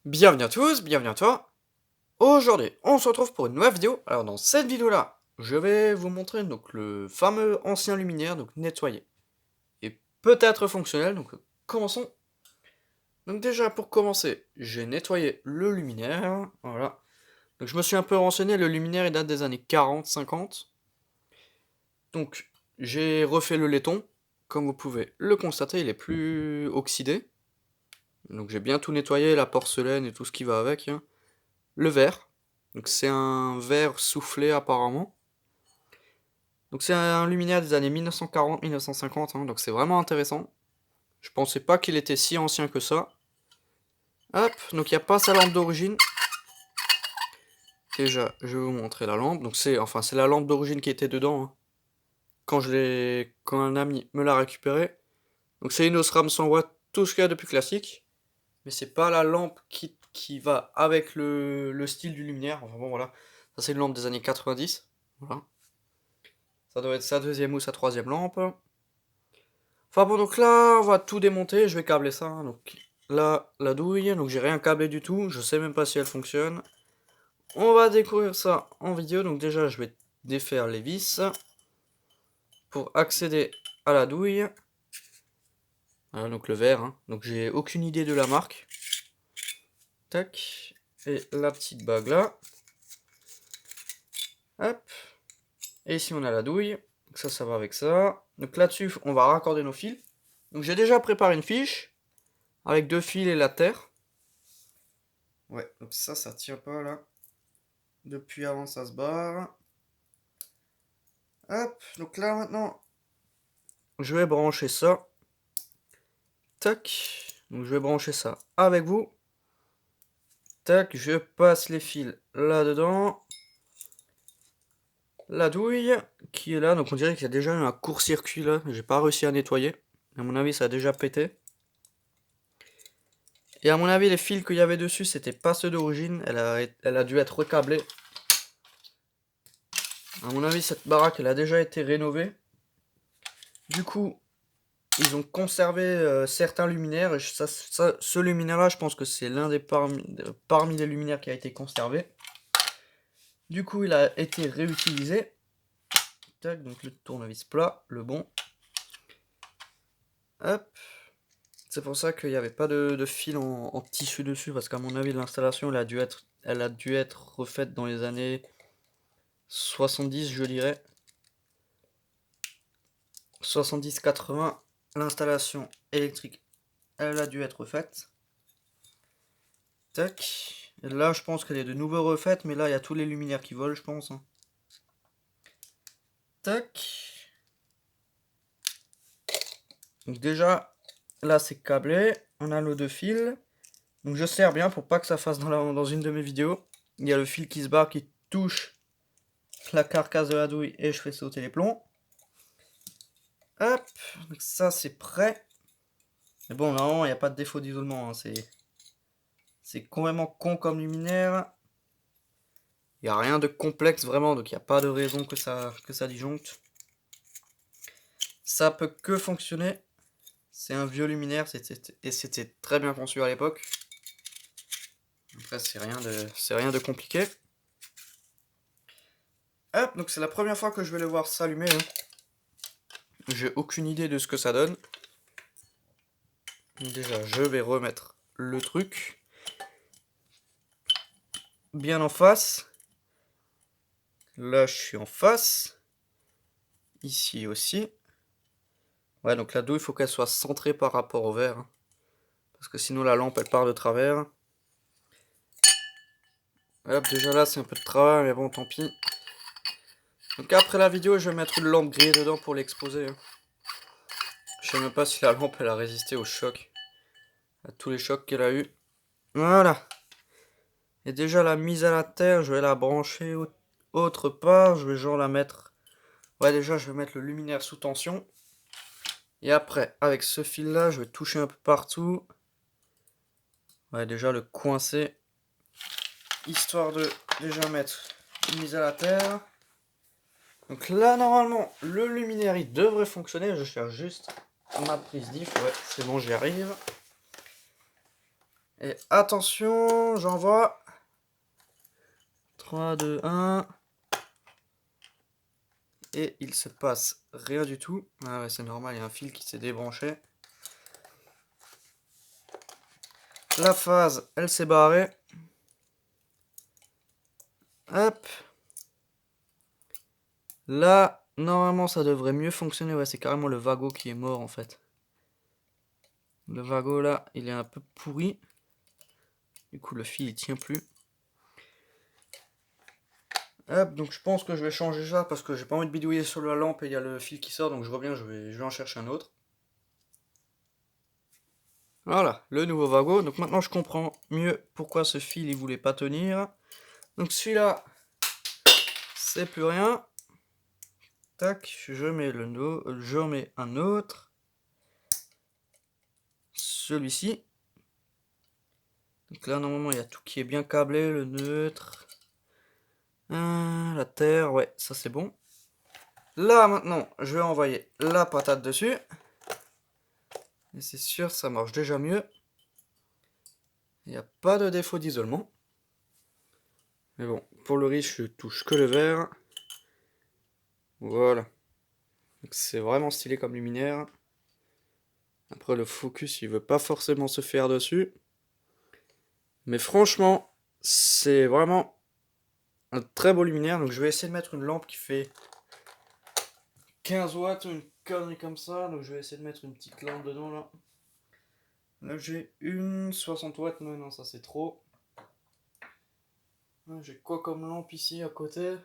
Bienvenue à tous, bienvenue à toi. Aujourd'hui, on se retrouve pour une nouvelle vidéo. Alors dans cette vidéo-là, je vais vous montrer donc le fameux ancien luminaire donc nettoyé et peut-être fonctionnel. Donc commençons. Donc déjà pour commencer, j'ai nettoyé le luminaire. Voilà. Donc je me suis un peu renseigné, le luminaire il date des années 40-50. Donc j'ai refait le laiton. Comme vous pouvez le constater, il est plus oxydé. Donc j'ai bien tout nettoyé, la porcelaine et tout ce qui va avec, hein. Le verre. Donc c'est un verre soufflé apparemment. Donc c'est un luminaire des années 1940-1950, hein, donc c'est vraiment intéressant. Je pensais pas qu'il était si ancien que ça. Hop, donc il n'y a pas sa lampe d'origine. Déjà, je vais vous montrer la lampe. Donc c'est la lampe d'origine qui était dedans, hein, quand un ami me l'a récupéré. Donc c'est une Osram 100 watts, tout ce qu'il y a de plus classique. Mais c'est pas la lampe qui va avec le style du luminaire. Enfin bon voilà. Ça c'est une lampe des années 90. Voilà. Ça doit être sa deuxième ou sa troisième lampe. Enfin bon, donc là, on va tout démonter, je vais câbler ça, hein. Donc là, la douille, donc j'ai rien câblé du tout, je sais même pas si elle fonctionne. On va découvrir ça en vidéo, donc déjà je vais défaire les vis pour accéder à la douille. Voilà, donc le verre, hein. Donc j'ai aucune idée de la marque. Tac, et la petite bague là. Hop, et ici on a la douille, donc ça va avec ça. Donc là-dessus, on va raccorder nos fils. Donc j'ai déjà préparé une fiche, avec 2 fils et la terre. Ouais, donc ça tient pas là. Depuis avant, ça se barre. Hop, donc là maintenant, je vais brancher ça. Tac, donc je vais brancher ça avec vous. Tac, je passe les fils là-dedans. La douille qui est là, donc on dirait qu'il y a déjà eu un court-circuit là. J'ai pas réussi à nettoyer. À mon avis, ça a déjà pété. Et à mon avis, les fils qu'il y avait dessus, c'était pas ceux d'origine. Elle a dû être recablée. À mon avis, cette baraque, elle a déjà été rénovée. Du coup, ils ont conservé certains luminaires. Et ce luminaire-là, je pense que c'est l'un des parmi les luminaires qui a été conservé. Du coup, il a été réutilisé. Tac, donc le tournevis plat, le bon. Hop. C'est pour ça qu'il n'y avait pas de fil en tissu dessus, parce qu'à mon avis, l'installation, elle a dû être refaite dans les années 70, je dirais. 70-80, l'installation électrique, elle a dû être refaite. Tac. Et là, je pense qu'elle est de nouveau refaite, mais là, il y a tous les luminaires qui volent, je pense, hein. Tac. Donc déjà, là, c'est câblé. On a nos 2 fils. Donc je serre bien pour pas que ça fasse dans une de mes vidéos. Il y a le fil qui se barre, qui touche la carcasse de la douille et je fais sauter les plombs. Hop. Donc ça, c'est prêt. Mais bon, normalement, il n'y a pas de défaut d'isolement, hein. C'est complètement con comme luminaire. Il n'y a rien de complexe vraiment, donc il n'y a pas de raison que ça disjoncte. Ça peut que fonctionner. C'est un vieux luminaire et c'était très bien conçu à l'époque. Après, c'est rien de compliqué. Hop, donc c'est la première fois que je vais le voir s'allumer, hein. J'ai aucune idée de ce que ça donne. Donc déjà, je vais remettre le truc bien en face. Là, je suis en face. Ici aussi. Ouais, donc la douille, il faut qu'elle soit centrée par rapport au verre, hein. Parce que sinon, la lampe, elle part de travers. Hop, déjà là, c'est un peu de travail, mais bon, tant pis. Donc après la vidéo, je vais mettre une lampe grillée dedans pour l'exposer, hein. Je sais même pas si la lampe, elle a résisté au choc. À tous les chocs qu'elle a eu. Voilà. Et déjà, la mise à la terre, je vais la brancher autre part. Je vais genre la mettre... Ouais, déjà, je vais mettre le luminaire sous tension. Et après, avec ce fil-là, je vais toucher un peu partout. Ouais, déjà le coincer. Histoire de déjà mettre une mise à la terre. Donc là, normalement, le luminaire, il devrait fonctionner. Je cherche juste ma prise diff. Ouais, c'est bon, j'y arrive. Et attention, j'envoie. 3, 2, 1. Et il se passe rien du tout. Ah ouais, c'est normal, il y a un fil qui s'est débranché. La phase, elle s'est barrée. Hop. Là, normalement, ça devrait mieux fonctionner. Ouais, c'est carrément le wago qui est mort, en fait. Le wago, là, il est un peu pourri. Du coup, le fil, il tient plus. Hop, donc je pense que je vais changer ça parce que j'ai pas envie de bidouiller sur la lampe et il y a le fil qui sort. Donc je reviens, je vais en chercher un autre. Voilà, le nouveau wago. Donc maintenant, je comprends mieux pourquoi ce fil, il voulait pas tenir. Donc celui-là, c'est plus rien. Tac, je mets je mets un autre. Celui-ci. Donc là, normalement, il y a tout qui est bien câblé, le neutre. La terre, ouais, ça c'est bon. Là, maintenant, je vais envoyer la patate dessus. Et c'est sûr, ça marche déjà mieux. Il n'y a pas de défaut d'isolement. Mais bon, pour le riz, je touche que le vert. Voilà. C'est vraiment stylé comme luminaire. Après, le focus, il veut pas forcément se faire dessus. Mais franchement, c'est vraiment un très beau luminaire. Donc je vais essayer de mettre une lampe qui fait 15 watts, une connerie comme ça. Donc je vais essayer de mettre une petite lampe dedans là. Là j'ai une 60 watts. Non, ça c'est trop. J'ai quoi comme lampe ici à côté?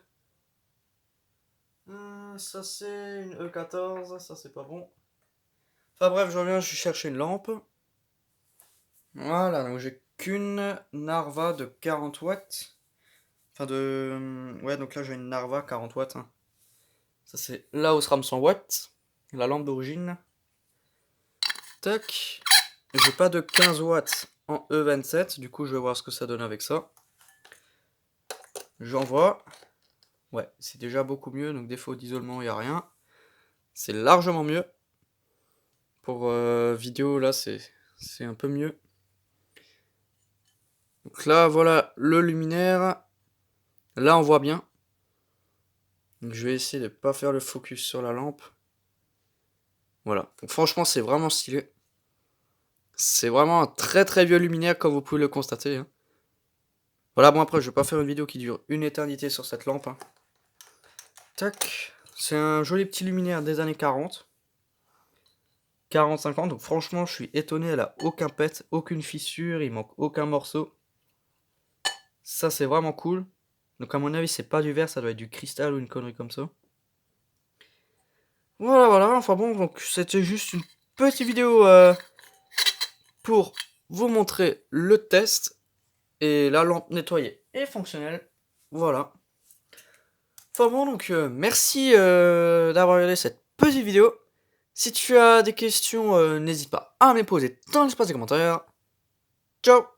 Ça c'est une E14. Ça c'est pas bon. Enfin bref, je reviens, je vais chercher une lampe. Voilà, donc j'ai qu'une Narva de 40 watts. Enfin ouais, donc là j'ai une Narva 40 watts. Hein. Ça c'est la Osram 100 watts. La lampe d'origine. Tac. J'ai pas de 15 watts en E27. Du coup je vais voir ce que ça donne avec ça. J'envoie. Ouais, c'est déjà beaucoup mieux. Donc défaut d'isolement, il n'y a rien. C'est largement mieux. Pour vidéo là c'est un peu mieux. Donc là voilà le luminaire. Là on voit bien. Donc je vais essayer de ne pas faire le focus sur la lampe. Voilà. Donc franchement c'est vraiment stylé. C'est vraiment un très très vieux luminaire comme vous pouvez le constater. Hein. Voilà, bon après je vais pas faire une vidéo qui dure une éternité sur cette lampe. Hein. Tac. C'est un joli petit luminaire des années 40. 40-50. Donc franchement je suis étonné, elle a aucun pet, aucune fissure, il manque aucun morceau. Ça c'est vraiment cool. Donc à mon avis c'est pas du verre, ça doit être du cristal ou une connerie comme ça. Voilà, enfin bon, donc c'était juste une petite vidéo pour vous montrer le test. Et la lampe nettoyée est fonctionnelle. Voilà. Enfin bon, donc merci d'avoir regardé cette petite vidéo. Si tu as des questions, n'hésite pas à me les poser dans l'espace des commentaires. Ciao!